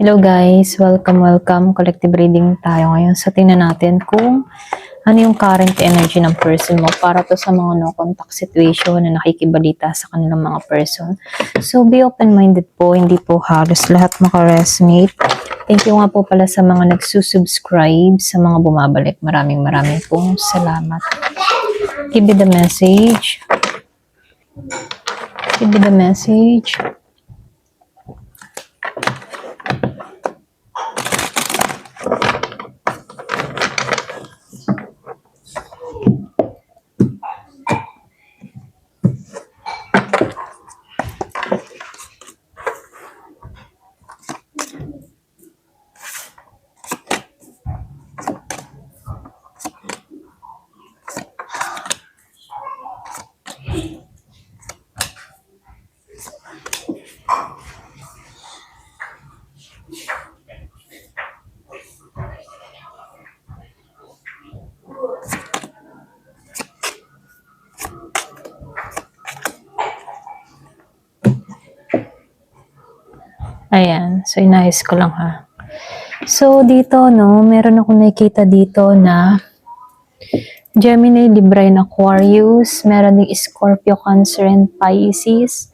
Hello guys, welcome. Collective reading tayo ngayon. So tingnan natin kung ano yung current energy ng person mo para to sa mga no contact situation na nakikibalita sa kanilang mga person. So be open-minded po, hindi po halos lahat makaresonate. Thank you nga po pala sa mga nagsusubscribe, sa mga bumabalik. Maraming pong salamat. Give me the message. Give me the message. Ayan. So, inayos ko lang ha. So, dito, no, meron akong nakikita dito na Gemini, Libra, and Aquarius. Meron din Scorpio, Cancer, and Pisces.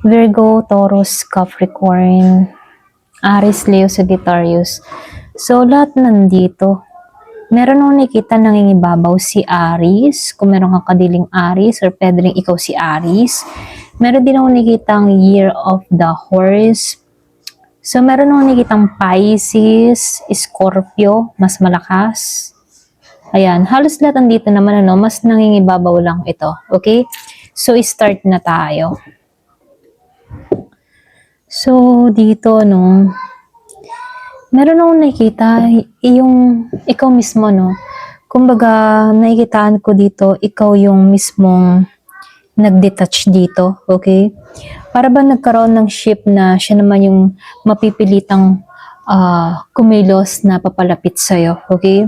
Virgo, Taurus, Capricorn, Aries, Leo, Sagittarius. So, lahat nandito. Meron akong nakikita nangingibabaw si Aries. Kung meron kang kadiling Aries or pwede rin ikaw si Aries. Meron din akong nakikita ang Year of the Horse. So, meron akong nakikitang Pisces, Scorpio, mas malakas. Ayan, halos lahat andito naman, ano, mas nangingibabaw lang ito. Okay? So, start na tayo. So, dito, no, meron akong nakikita, yung ikaw mismo, no, kumbaga, nakikitaan ko dito, ikaw yung mismong nag-detach dito, okay? Para ba nagkaroon ng ship na siya naman yung mapipilitang kumilos na papalapit sa'yo, okay?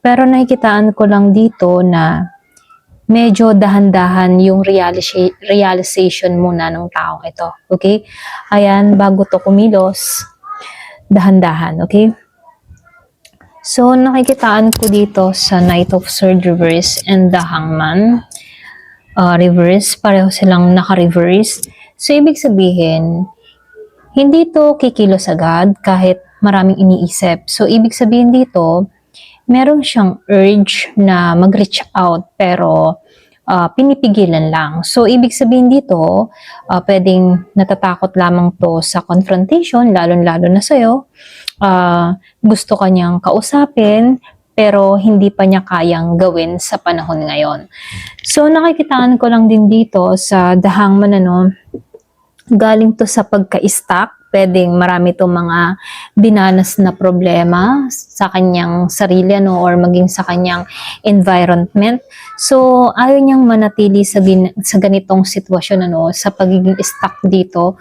Pero nakikitaan ko lang dito na medyo dahan-dahan yung realization muna ng taong ito, okay? Ayan, bago to kumilos, dahan-dahan, okay? So, nakikitaan ko dito sa Knight of Swords reverse and the Hangman reverse, pareho silang naka-reverse. So, ibig sabihin, hindi to kikilos agad kahit maraming iniisip. So, ibig sabihin dito, meron siyang urge na mag-reach out pero pinipigilan lang. So, ibig sabihin dito, pwedeng natatakot lamang to sa confrontation, lalo-lalo na sa'yo. Gusto kanyang kausapin, pero hindi pa niya kayang gawin sa panahon ngayon. So, nakikitaan ko lang din dito sa The Hangman, ano, galing to sa pagka-stuck. Pwedeng marami itong mga dinanas na problema sa kanyang sarili, ano, or maging sa kanyang environment. So, ayaw niyang manatili sa ganitong sitwasyon, ano, sa pagiging stuck dito.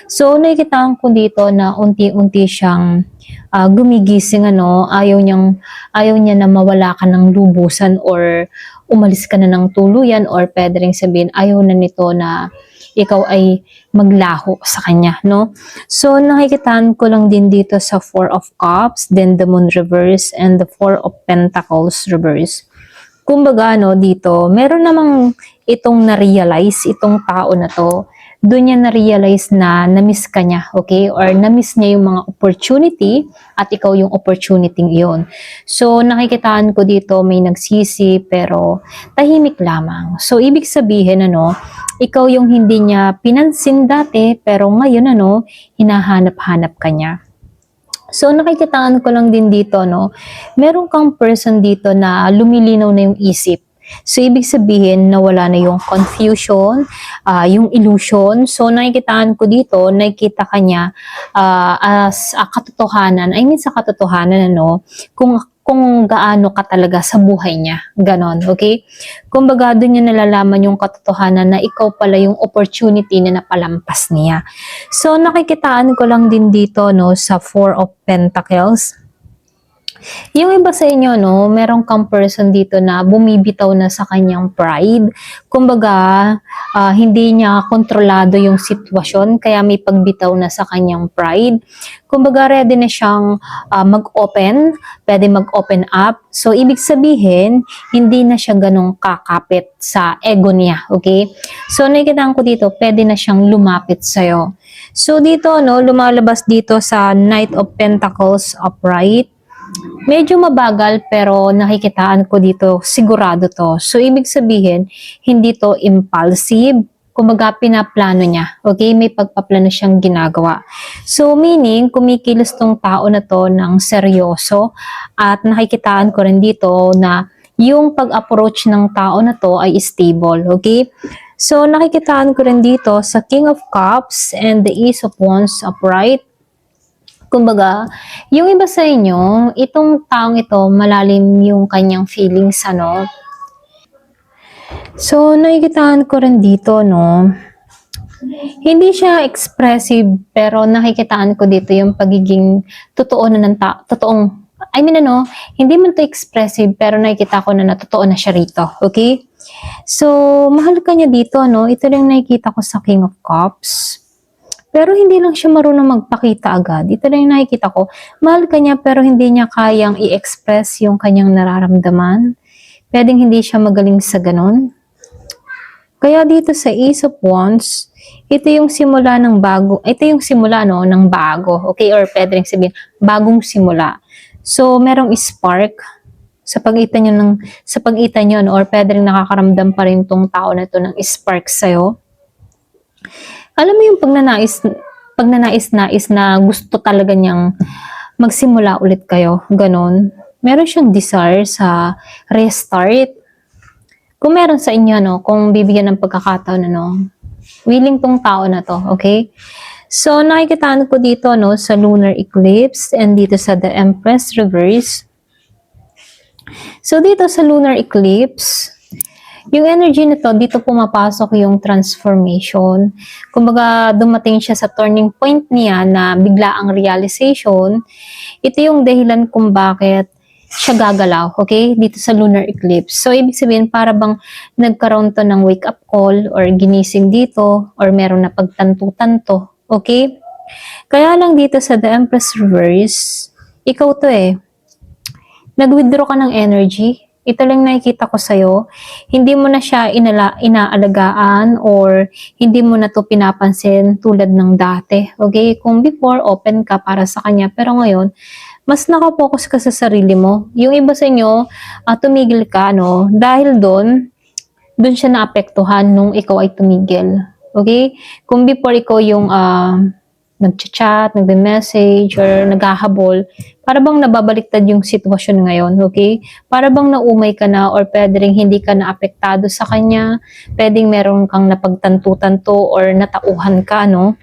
So, nakikitaan ko dito na unti-unti siyang gumigising, ano, ayaw niya na mawala ka ng lubusan or umalis ka na ng tuluyan, or pwede rin sabihin, ayaw na nito na ikaw ay maglaho sa kanya, no? So, nakikitaan ko lang din dito sa Four of Cups, then the Moon reverse, and the Four of Pentacles reverse. Kumbaga, no, dito, meron namang itong na-realize, itong tao na to, doon niya na-realize na na-miss ka niya, okay? Or na-miss niya yung mga opportunity at ikaw yung opportunity iyon. So, nakikitaan ko dito may nagsisi pero tahimik lamang. So, ibig sabihin, ano, ikaw yung hindi niya pinansin dati pero ngayon, ano, hinahanap-hanap ka niya. So, nakikitaan ko lang din dito, no, meron kang person dito na lumilinaw na yung isip. So, ibig sabihin, nawala na yung confusion, yung illusion. So, nakikitaan ko dito, nakikita ka niya as katotohanan. I mean, sa katotohanan, ano, kung gaano ka talaga sa buhay niya. Ganon, okay? Kumbaga, doon niya nalalaman yung katotohanan na ikaw pala yung opportunity na napalampas niya. So, nakikitaan ko lang din dito, no, sa Four of Pentacles. Yung iba sa inyo, no, meron kang person dito na bumibitaw na sa kanyang pride. Kumbaga, hindi niya kontrolado yung sitwasyon, kaya may pagbitaw na sa kanyang pride. Kumbaga, ready na siyang mag-open, pwede mag-open up. So, ibig sabihin, hindi na siya ganong kakapit sa ego niya, okay? So, nakikita ko dito, pwede na siyang lumapit sa'yo. So, dito, no, lumalabas dito sa Knight of Pentacles upright. Medyo mabagal pero nakikitaan ko dito, sigurado to. So, ibig sabihin, hindi to impulsive. Kumbaga, pinaplano niya. Okay? May pagpaplano siyang ginagawa. So, meaning, kumikilos tong tao na to ng seryoso at nakikitaan ko rin dito na yung pag-approach ng tao na to ay stable. Okay? So, nakikitaan ko rin dito sa King of Cups and the Ace of Wands upright. Kumbaga, yung iba sa inyo, itong taong ito, malalim yung kanyang feelings, ano. So, nakikitaan ko rin dito, no. Hindi siya expressive, pero nakikitaan ko dito yung pagiging totoo na ng totoong, ano, hindi man to expressive, pero nakikita ko na totoo na siya rito, okay? So, mahal ka niya dito, no. Ito lang nakikita ko sa King of Cups. Pero hindi lang siya marunong magpakita agad. Ito na yung nakikita ko. Mahal ka niya pero hindi niya kayang i-express yung kanyang nararamdaman. Pwedeng hindi siya magaling sa ganon. Kaya dito sa Ace of Wands, ito yung simula ng bago. Ito yung simula, no, ng bago. Okay? Or pwede rin sabihin, bagong simula. So, merong spark sa pagitan nyo, no, or pwede rin nakakaramdam pa rin tong tao na to ng spark sa'yo. Alam mo yung pagnanais-nais na gusto talaga niyang magsimula ulit kayo, ganon. Meron siyang desire sa restart. Kung meron sa inyo, no, kung bibigyan ng pagkakataon, no, willing tong tao na to, okay? So, nakikitaan ko dito, no, sa lunar eclipse and dito sa the Empress reverse. So, dito sa lunar eclipse, yung energy nito, dito pumapasok yung transformation. Kumbaga, dumating siya sa turning point niya na bigla ang realization. Ito yung dahilan kung bakit siya gagalaw, okay? Dito sa lunar eclipse. So, ibig sabihin, para bang nagkaroon to ng wake-up call or ginising dito or meron na pagtanto-tanto, okay? Kaya lang dito sa The Empress Reverse, ikaw to eh. Nag-withdraw ka ng energy. Ito lang nakikita ko sa'yo. Hindi mo na siya inaalagaan or hindi mo na to pinapansin tulad ng dati. Okay? Kung before, open ka para sa kanya. Pero ngayon, mas nakapokus ka sa sarili mo. Yung iba sa inyo, tumigil ka, no? Dahil doon siya naapektuhan nung ikaw ay tumigil. Okay? Kung before ikaw yung nag-chat, nagbe-message, or naghahabol, para bang nababaliktad yung sitwasyon ngayon, okay? Para bang naumay ka na or pwede rin hindi ka na apektado sa kanya, pwedeng meron kang napagtanto-tanto or natauhan ka, no?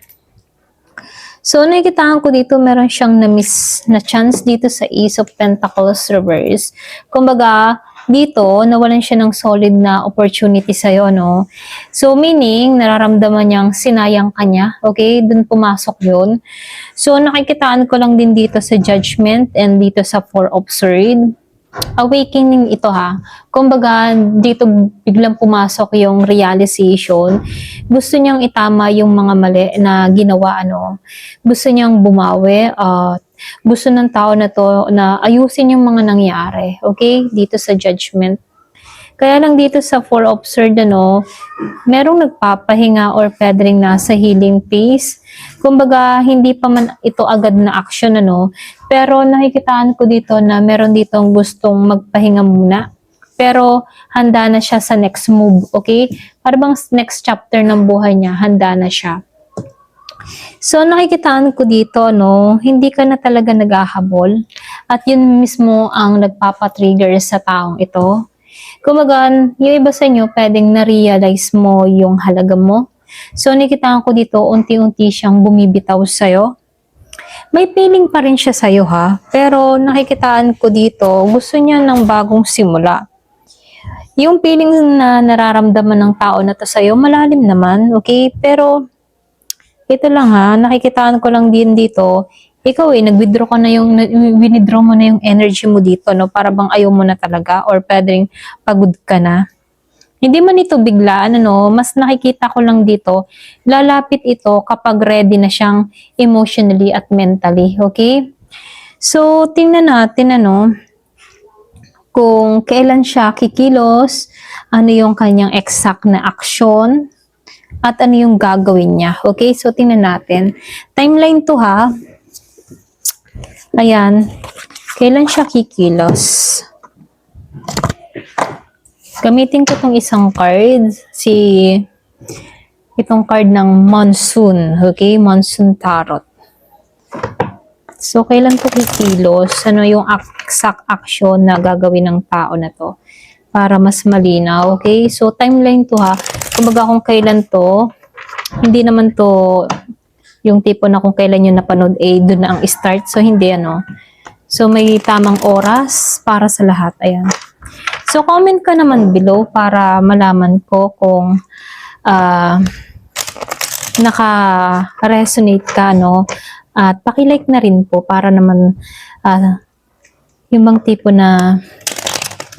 So, nakikitaan ko dito, meron siyang na-miss na chance dito sa Ace of Pentacles reverse. Kumbaga, dito, nawalan siya ng solid na opportunity sa'yo, no? So, meaning, nararamdaman niyang sinayang ka niya, okay? Doon pumasok yun. So, nakikitaan ko lang din dito sa Judgment and dito sa Four of Swords. Awakening ito ha. Kumbaga, dito biglang pumasok yung realization. Gusto niyang itama yung mga mali na ginawa, ano. Gusto niyang bumawi. Gusto ng tao na to na ayusin yung mga nangyari. Okay? Dito sa Judgment. Kaya lang dito sa Four of Swords, ano, merong nagpapahinga or pwede rin nasa healing phase. Kumbaga, hindi pa man ito agad na action, ano. Pero nakikitaan ko dito na meron ditong gustong magpahinga muna. Pero handa na siya sa next move, okay? Para bang next chapter ng buhay niya, handa na siya. So, nakikitaan ko dito, no, hindi ka na talaga naghahabol. At yun mismo ang nagpapatrigger sa taong ito. Kumbaga, yung iba sa inyo, pwedeng na-realize mo yung halaga mo. So, nakikitaan ko dito, unti-unti siyang bumibitaw sa'yo. May feeling pa rin siya sa'yo ha, pero nakikitaan ko dito, gusto niya ng bagong simula. Yung feeling na nararamdaman ng tao na to sa'yo, malalim naman, okay? Pero, ito lang ha, nakikitaan ko lang din dito, ikaw nag-withdraw ka na winidraw mo na yung energy mo dito, no? Para bang ayaw mo na talaga or pwedeng pagod ka na. Hindi man ito biglaan, ano, mas nakikita ko lang dito, lalapit ito kapag ready na siyang emotionally at mentally, okay? So, tingnan natin, ano, kung kailan siya kikilos, ano yung kanyang exact na aksyon, at ano yung gagawin niya. Okay, so tingnan natin. Timeline to ha. Ayan. Kailan siya kikilos? Gamitin ko tong isang card. Itong card ng Monsoon. Okay, Monsoon Tarot. So, kailan to kikilos? Ano yung exact action na gagawin ng tao na to? Para mas malinaw. Okay, so timeline to ha. Kumbaga kung kailan to, hindi naman to yung tipo na kung kailan yun napanood, doon na ang start. So, hindi ano. So, may tamang oras para sa lahat. Ayan. So, comment ka naman below para malaman ko kung naka-resonate ka, no? At paki-like na rin po para naman yung bang tipo na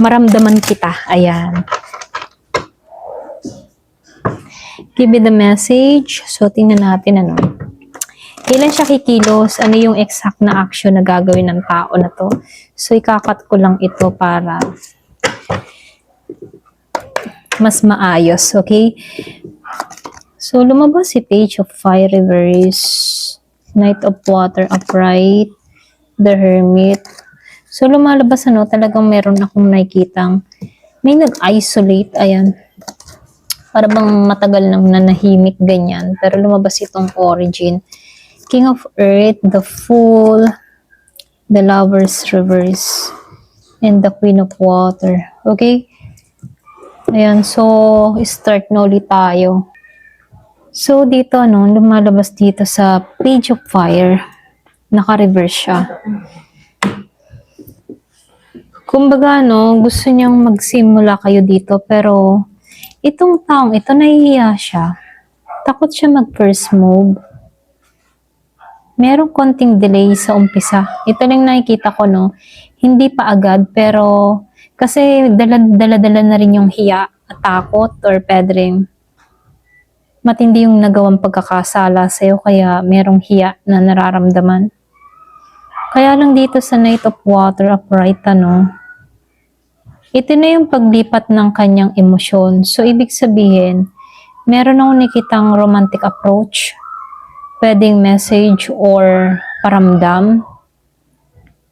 maramdaman kita. Ayan. Give me the message. So, tingnan natin ano. Kailan siya kikilos? Ano yung exact na action na gagawin ng tao na to? So, ikakat ko lang ito para mas maayos. Okay? So, lumabas si Page of Fire Reverse, Knight of Water Upright, The Hermit. So, lumalabas ano, talagang meron akong nakikitang may nag-isolate. Ayan. Para bang matagal nang nanahimik ganyan. Pero lumabas itong origin. King of Earth, the Fool, the Lover's Reverse, and the Queen of Water. Okay? Ayan. So, start na ulit tayo. So, dito, no, lumalabas dito sa Page of Fire. Naka-reverse siya. Kumbaga, no, gusto niyang magsimula kayo dito, pero itong taong ito, nahihiya siya. Takot siya mag-first move. Merong konting delay sa umpisa. Ito lang nakikita ko, no. Hindi pa agad, pero kasi dala-dala na rin yung hiya at takot or pwedeng matindi yung nagawang pagkakasala sa'yo, kaya merong hiya na nararamdaman. Kaya lang dito sa Knight of Water Upright, ano, ito na yung paglipat ng kanyang emosyon. So, ibig sabihin, meron akong nakitang romantic approach, pwedeng message or paramdam.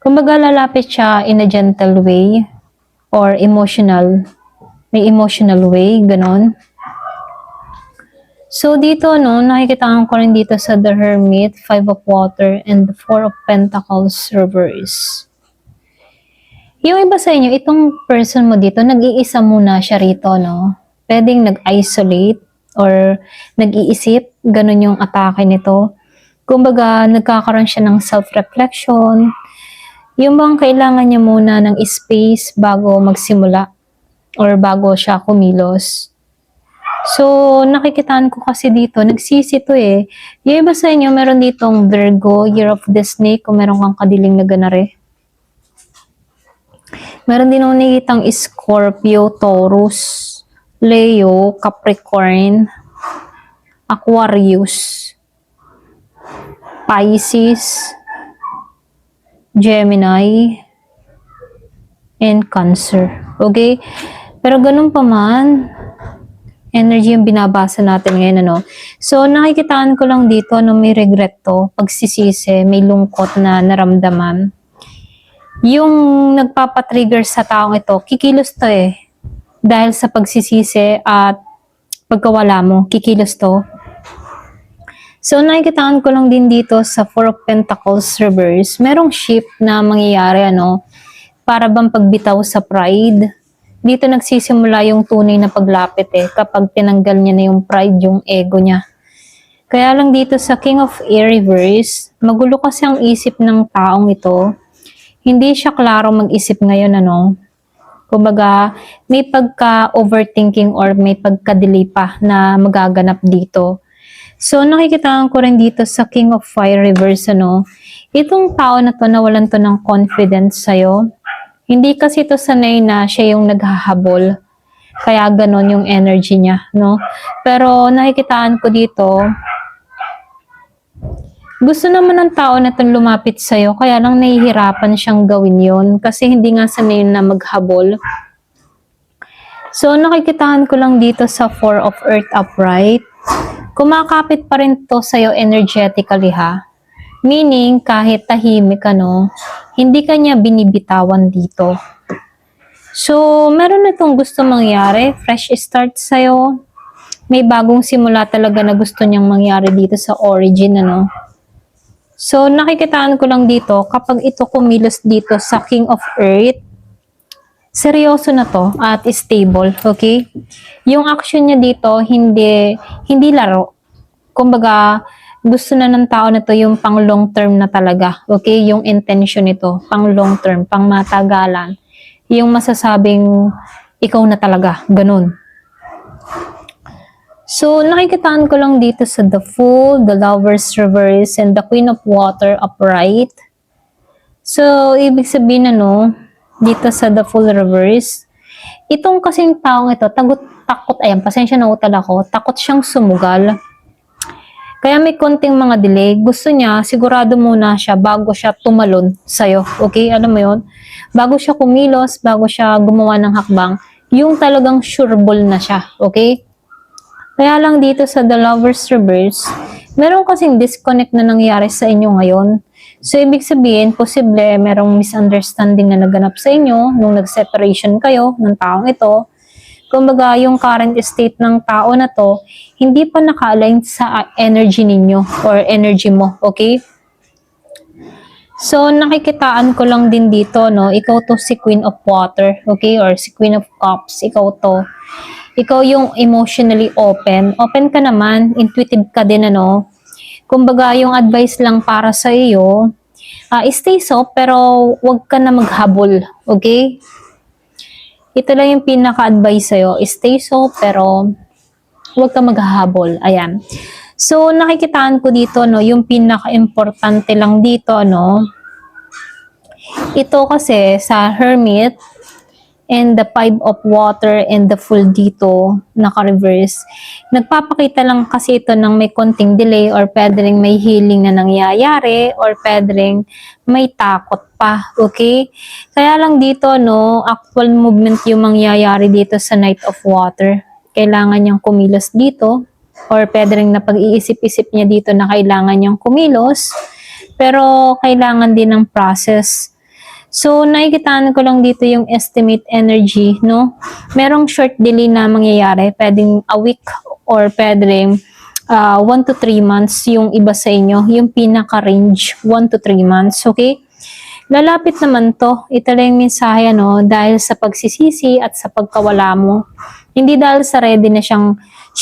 Kumbaga, lalapit siya in a gentle way or may emotional way, ganon. So, dito, no, nakikita ko rin dito sa The Hermit, Five of Water, and the Four of Pentacles Reverse. Yung iba sa inyo, itong person mo dito, nag-iisa muna siya rito, no? Pwedeng nag-isolate or nag-iisip, ganun yung atake nito. Kumbaga, nagkakaroon siya ng self-reflection. Yung bang kailangan niya muna ng space bago magsimula or bago siya kumilos. So, nakikitaan ko kasi dito, nagsisi to eh. Yung iba sa inyo, meron ditong Virgo, Year of the Snake, kung meron kang kadiling na ganare. Meron din akong nakikitang Scorpio, Taurus, Leo, Capricorn, Aquarius, Pisces, Gemini, and Cancer. Okay? Pero ganun pa man, energy yung binabasa natin ngayon, ano. So, nakikitaan ko lang dito, no, may regret to, pagsisisi, may lungkot na naramdaman. Yung nagpapatrigger sa taong ito, kikilos to eh. Dahil sa pagsisisi at pagkawala mo, kikilos to. So, nakikitaan ko lang din dito sa Four of Pentacles Reverse, merong shift na mangyayari, ano, para bang pagbitaw sa pride. Dito nagsisimula yung tunay na paglapit eh, kapag tinanggal niya na yung pride, yung ego niya. Kaya lang dito sa King of Air Reverse, magulo kasi ang isip ng taong ito. Hindi siya klaro mag-isip ngayon, ano. Kumbaga, may pagka-overthinking or may pagka-delay pa na magaganap dito. So, nakikitaan ko rin dito sa King of Fire Reverse, ano, Itong tao na to, nawalan to ng confidence sa'yo. Hindi kasi to sanay na siya yung naghahabol. Kaya ganon yung energy niya, no? Pero nakikitaan ko dito, gusto naman ng tao na itong lumapit sa'yo, kaya lang nahihirapan siyang gawin yon kasi hindi nga sanay na maghabol. So, nakikitaan ko lang dito sa Four of Earth upright, kumakapit pa rin to sa'yo energetically, ha? Meaning, kahit tahimik ka, no, hindi ka niya binibitawan dito. So, meron na itong gusto mangyari, fresh start sa'yo. May bagong simula talaga na gusto niyang mangyari dito sa origin, ano. So, nakikitaan ko lang dito, kapag ito kumilos dito sa King of Earth, seryoso na to at stable, okay? Yung action niya dito, hindi laro. Kumbaga, gusto na ng tao na to yung pang long term na talaga, okay? Yung intention nito, pang long term, pang matagalan. Yung masasabing, ikaw na talaga, ganun. So, nakikitaan ko lang dito sa the Fool, the Lover's Reverse, and the Queen of Water upright. So, ibig sabihin dito sa the Fool Reverse, itong kasing taong ito, takot, ayan, pasensya na utal ako, takot siyang sumugal. Kaya may konting mga delay, gusto niya, sigurado muna siya bago siya tumalon sa'yo, okay? Alam mo yun? Bago siya kumilos, bago siya gumawa ng hakbang, yung talagang sureball na siya, okay? Kaya lang dito sa The Lover's Reverse, meron kasing disconnect na nangyari sa inyo ngayon. So, ibig sabihin, posible merong misunderstanding na naganap sa inyo nung nag-separation kayo ng taong ito. Kumbaga, yung current state ng tao na to, hindi pa naka-align sa energy ninyo or energy mo, okay? So, nakikitaan ko lang din dito, no? Ikaw to si Queen of Water, okay? Or si Queen of Cups, ikaw to. Ikaw yung emotionally open. Open ka naman, intuitive ka din, ano? Kumbaga, yung advice lang para sa iyo, stay soft, pero wag ka na maghabol, okay? Ito lang yung pinaka-advice sa'yo, stay soft, pero wag ka maghahabol. Ayan. So, nakikitaan ko dito, no, yung pinaka-importante lang dito, no, ito kasi sa Hermit, and the Five of Water and the Fool dito, naka-reverse. Nagpapakita lang kasi ito ng may konting delay or pwede rin may healing na nangyayari or pwede rin may takot pa, okay? Kaya lang dito, no, actual movement yung mangyayari dito sa Knight of Water. Kailangan niyang kumilos dito or pwede rin na pag-iisip-isip niya dito na kailangan niyang kumilos pero kailangan din ng process. So, nakikitaan ko lang dito yung estimate energy, no? Merong short delay na mangyayari, pwedeng a week or pwedeng 1 to 3 months yung iba sa inyo, yung pinaka-range, 1 to 3 months, okay? Lalapit naman to, ito lang yung mensahe, no? Dahil sa pagsisisi at sa pagkawala mo, hindi dahil sa ready na siya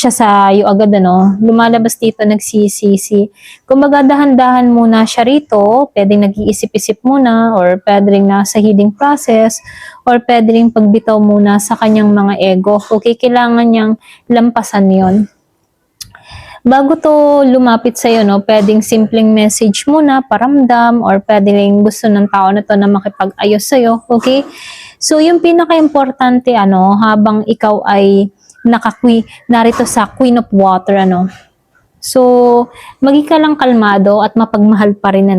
sa iyo agad, ano, lumalabas dito nagsisisi. Kumbaga dahan-dahan muna siya rito, pwedeng nag-iisip-isip muna, or pwedeng nasa healing process, or pwedeng pagbitaw muna sa kanyang mga ego. Okay, kailangan niyang lampasan yon. Bago to lumapit sa iyo, no, pwedeng simpleng message muna, paramdam, or pwedeng gusto ng tao na to na makipag-ayos sa iyo, okay? So, yung pinaka-importante, habang ikaw ay narito sa Queen of Water, So, maging ka lang kalmado at mapagmahal pa rin,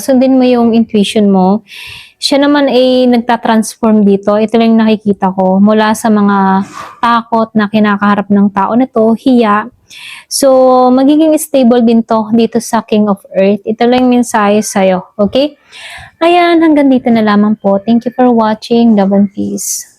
sundin mo yung intuition mo. Siya naman ay nagtatransform dito. Ito lang nakikita ko. Mula sa mga takot na kinakaharap ng tao na to, hiya. So, magiging stable din to dito sa King of Earth. Ito lang yung mensahe sa'yo. Okay? Ayan, hanggang dito na lamang po. Thank you for watching. Love and peace.